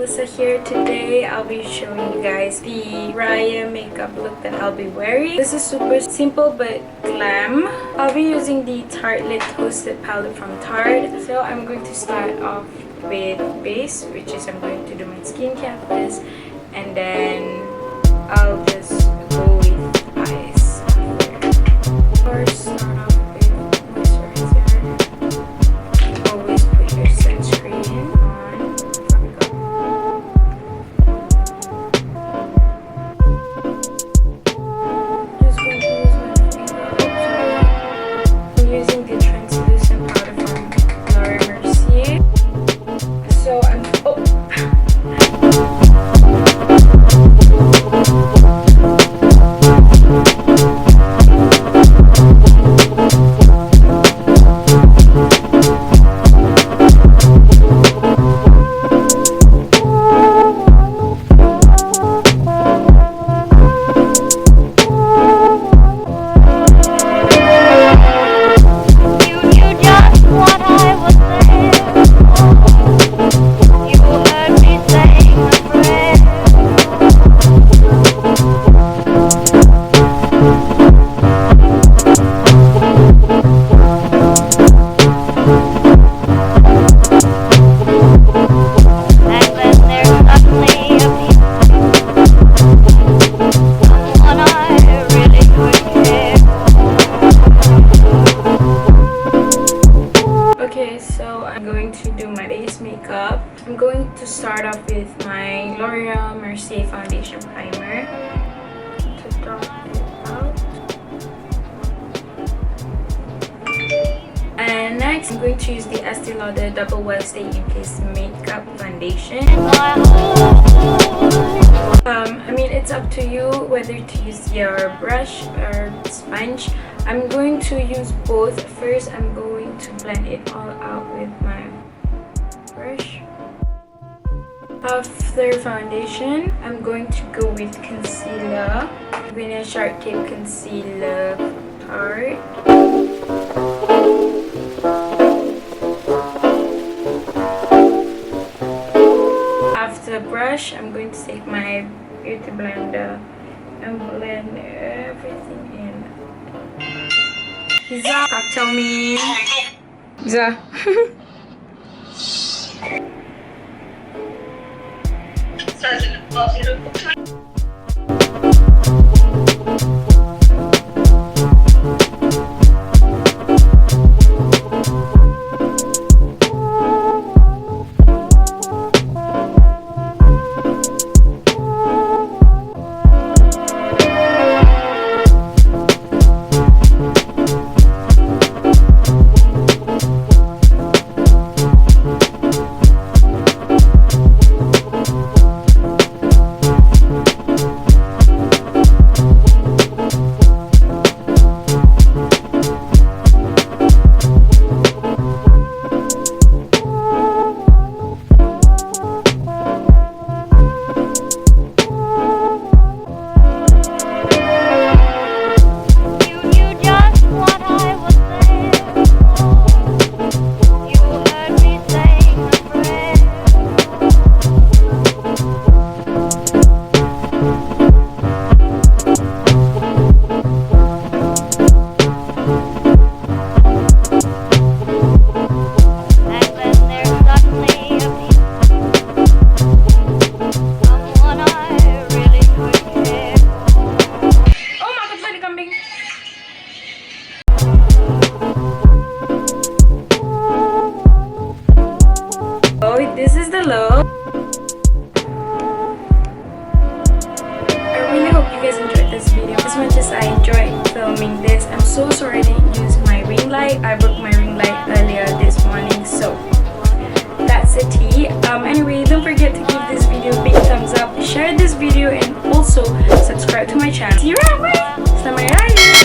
Alisa here. Today I'll be showing you guys the Raya makeup look that I'll be wearing. This is super simple but glam. I'll be using the Tarte Toasted palette from Tarte. So I'm going to start off with base, which is I'm going to do my skincare first, and then I'll just go with eyes after. First, start off with moisturizer. Always put your sunscreen on before we go. Just going to use my finger. I'm using the translucent powder from Lauder Mercier. So I'm I'm going to start off with my L'Oreal Mercier foundation primer to dot it out. And next, I'm going to use the Estee Lauder Double Well Stay in Place Makeup Foundation. I mean, it's up to you whether to use your brush or sponge. I'm going to use both. First, I'm going to blend it all out with my brush. After foundation, I'm going to go with concealer. I'm going to Sharp Tip Concealer Tarte. After brush, I'm going to take my beauty blender and blend everything in. Hiza, tell me. Hiza. This is the look. I really hope you guys enjoyed this video as much as I enjoyed filming this. I'm so sorry I didn't use my ring light. I broke my ring light earlier this morning, so that's a tea. Anyway, don't forget to give this video a big thumbs up, share this video, and also subscribe to my channel. See you around, bye! Selamat Raya!